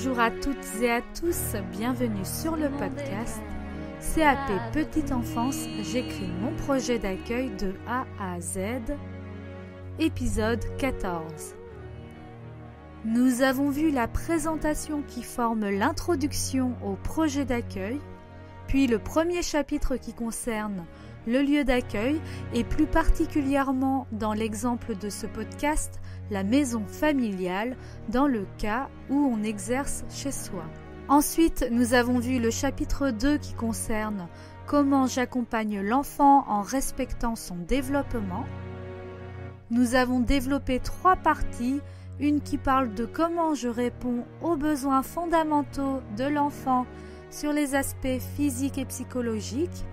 Bonjour à toutes et à tous, bienvenue sur le podcast CAP Petite Enfance, j'écris mon projet d'accueil de A à Z, épisode 14. Nous avons vu la présentation qui forme l'introduction au projet d'accueil, puis le premier chapitre qui concerne le lieu d'accueil et plus particulièrement dans l'exemple de ce podcast, la maison familiale dans le cas où on exerce chez soi. Ensuite, nous avons vu le chapitre 2 qui concerne comment j'accompagne l'enfant en respectant son développement. Nous avons développé 3 parties, une qui parle de comment je réponds aux besoins fondamentaux de l'enfant sur les aspects physiques et psychologiques.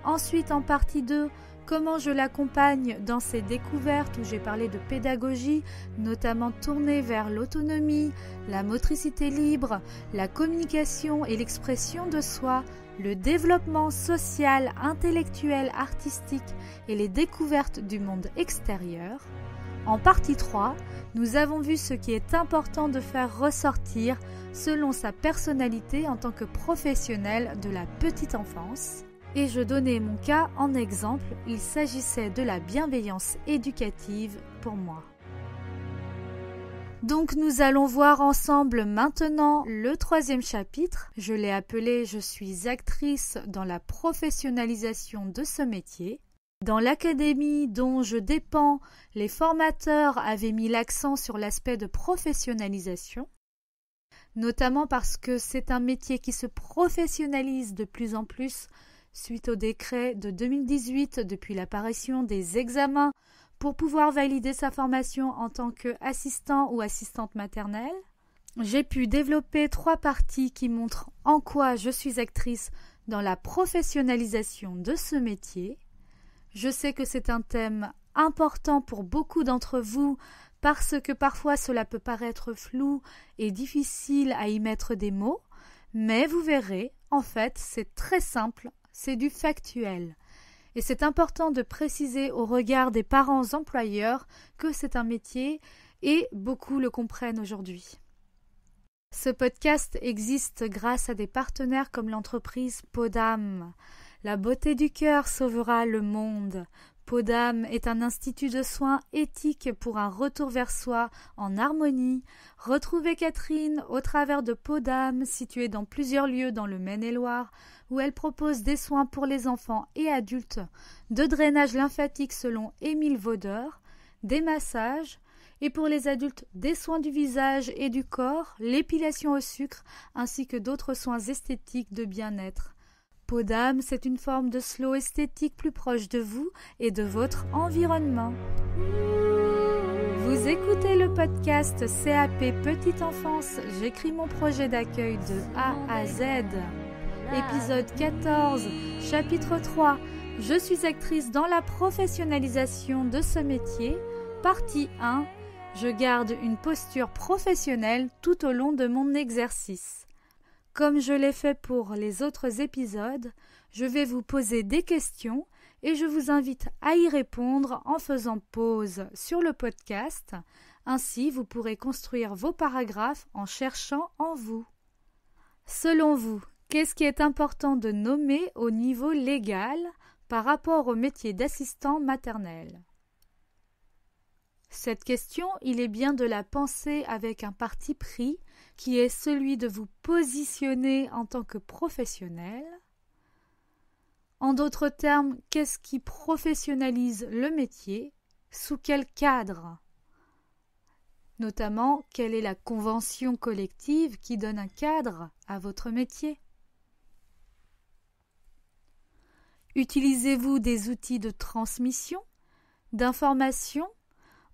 Ensuite, en partie 2, comment je l'accompagne dans ses découvertes où j'ai parlé de pédagogie, notamment tournée vers l'autonomie, la motricité libre, la communication et l'expression de soi, le développement social, intellectuel, artistique et les découvertes du monde extérieur. En partie 3, nous avons vu ce qui est important de faire ressortir selon sa personnalité en tant que professionnel de la petite enfance. Et je donnais mon cas en exemple, il s'agissait de la bienveillance éducative pour moi. Donc nous allons voir ensemble maintenant le 3e chapitre. Je l'ai appelé « Je suis actrice dans la professionnalisation de ce métier ». Dans l'académie dont je dépends, les formateurs avaient mis l'accent sur l'aspect de professionnalisation, notamment parce que c'est un métier qui se professionnalise de plus en plus suite au décret de 2018 depuis l'apparition des examens pour pouvoir valider sa formation en tant qu'assistant ou assistante maternelle. J'ai pu développer 3 parties qui montrent en quoi je suis actrice dans la professionnalisation de ce métier. Je sais que c'est un thème important pour beaucoup d'entre vous parce que parfois cela peut paraître flou et difficile à y mettre des mots, mais vous verrez, en fait, c'est très simple. C'est du factuel. Et c'est important de préciser au regard des parents employeurs que c'est un métier et beaucoup le comprennent aujourd'hui. Ce podcast existe grâce à des partenaires comme l'entreprise Podam. La beauté du cœur sauvera le monde. Podam est un institut de soins éthiques pour un retour vers soi en harmonie. Retrouvez Catherine au travers de Podam, située dans plusieurs lieux dans le Maine-et-Loire, où elle propose des soins pour les enfants et adultes, de drainage lymphatique selon Émile Vaudeur, des massages, et pour les adultes des soins du visage et du corps, l'épilation au sucre, ainsi que d'autres soins esthétiques de bien-être. Podam, c'est une forme de slow esthétique plus proche de vous et de votre environnement. Vous écoutez le podcast CAP Petite Enfance, j'écris mon projet d'accueil de A à Z. Épisode 14, chapitre 3, je suis actrice dans la professionnalisation de ce métier. Partie 1, je garde une posture professionnelle tout au long de mon exercice. Comme je l'ai fait pour les autres épisodes, je vais vous poser des questions et je vous invite à y répondre en faisant pause sur le podcast. Ainsi, vous pourrez construire vos paragraphes en cherchant en vous. Selon vous, qu'est-ce qui est important de nommer au niveau légal par rapport au métier d'assistant maternel? Cette question, il est bien de la penser avec un parti pris qui est celui de vous positionner en tant que professionnel. En d'autres termes, qu'est-ce qui professionnalise le métier? Sous quel cadre? Notamment, quelle est la convention collective qui donne un cadre à votre métier? Utilisez-vous des outils de transmission, d'information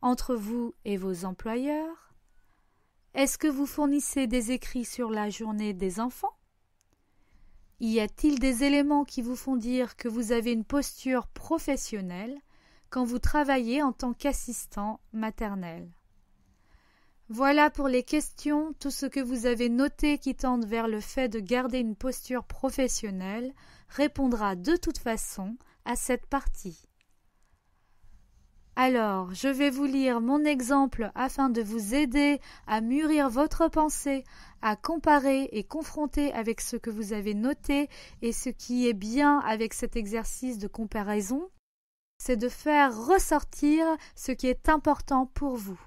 entre vous et vos employeurs? Est-ce que vous fournissez des écrits sur la journée des enfants? Y a-t-il des éléments qui vous font dire que vous avez une posture professionnelle quand vous travaillez en tant qu'assistant maternel? Voilà pour les questions, tout ce que vous avez noté qui tende vers le fait de garder une posture professionnelle répondra de toute façon à cette partie. Alors, je vais vous lire mon exemple afin de vous aider à mûrir votre pensée, à comparer et confronter avec ce que vous avez noté, et ce qui est bien avec cet exercice de comparaison, c'est de faire ressortir ce qui est important pour vous.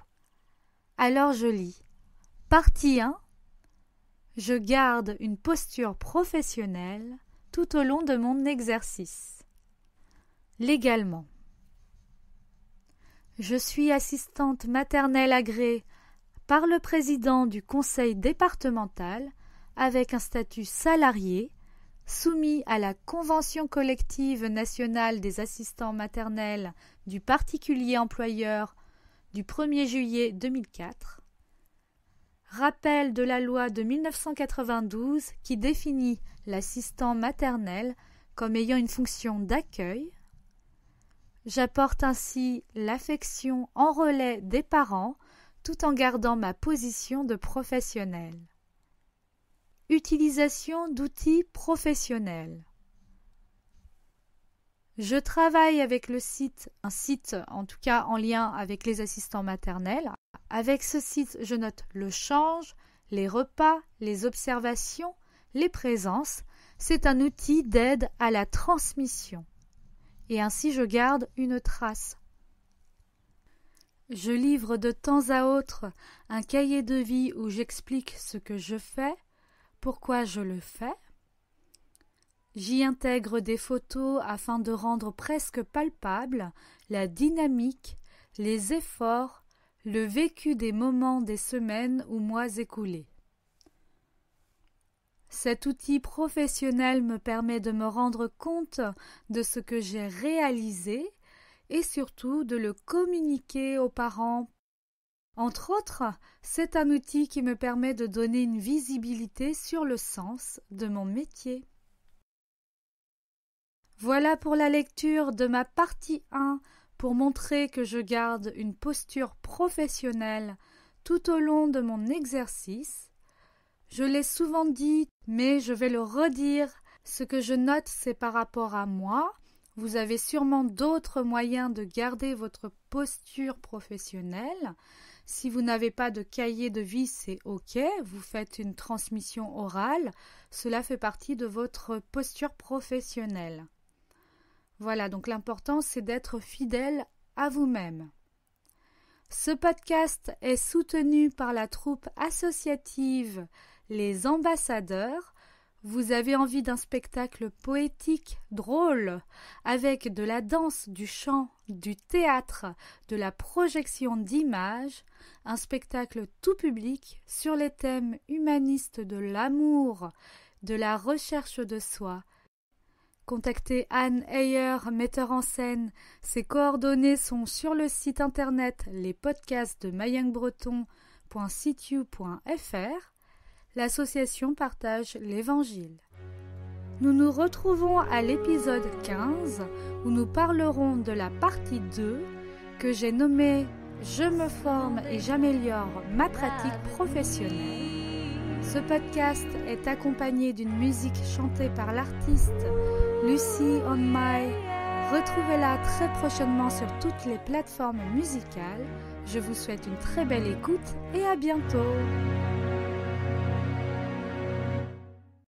Alors je lis. Partie 1. Je garde une posture professionnelle tout au long de mon exercice. Légalement. Je suis assistante maternelle agréée par le président du conseil départemental avec un statut salarié soumis à la Convention collective nationale des assistants maternels du particulier employeur du 1er juillet 2004. Rappel de la loi de 1992 qui définit l'assistant maternel comme ayant une fonction d'accueil. J'apporte ainsi l'affection en relais des parents tout en gardant ma position de professionnel. Utilisation d'outils professionnels. Je travaille avec un site en tout cas en lien avec les assistants maternels. Avec ce site, je note le change, les repas, les observations, les présences. C'est un outil d'aide à la transmission. Et ainsi je garde une trace. Je livre de temps à autre un cahier de vie où j'explique ce que je fais, pourquoi je le fais. J'y intègre des photos afin de rendre presque palpable la dynamique, les efforts, le vécu des moments des semaines ou mois écoulés. Cet outil professionnel me permet de me rendre compte de ce que j'ai réalisé et surtout de le communiquer aux parents. Entre autres, c'est un outil qui me permet de donner une visibilité sur le sens de mon métier. Voilà pour la lecture de ma partie 1 pour montrer que je garde une posture professionnelle tout au long de mon exercice. Je l'ai souvent dit, mais je vais le redire, ce que je note c'est par rapport à moi. Vous avez sûrement d'autres moyens de garder votre posture professionnelle. Si vous n'avez pas de cahier de vie, c'est OK, vous faites une transmission orale, cela fait partie de votre posture professionnelle. Voilà, donc l'important c'est d'être fidèle à vous-même. Ce podcast est soutenu par la troupe associative Les Ambassadeurs. Vous avez envie d'un spectacle poétique, drôle, avec de la danse, du chant, du théâtre, de la projection d'images, un spectacle tout public sur les thèmes humanistes de l'amour, de la recherche de soi. Contactez Anne Heyer, metteur en scène. Ses coordonnées sont sur le site internet lespodcasts de mayingbreton.situ.fr. L'association partage l'Évangile. Nous nous retrouvons à l'épisode 15 où nous parlerons de la partie 2 que j'ai nommée « Je me forme et j'améliore ma pratique professionnelle ». Ce podcast est accompagné d'une musique chantée par l'artiste Lucy On My. Retrouvez-la très prochainement sur toutes les plateformes musicales. Je vous souhaite une très belle écoute et à bientôt.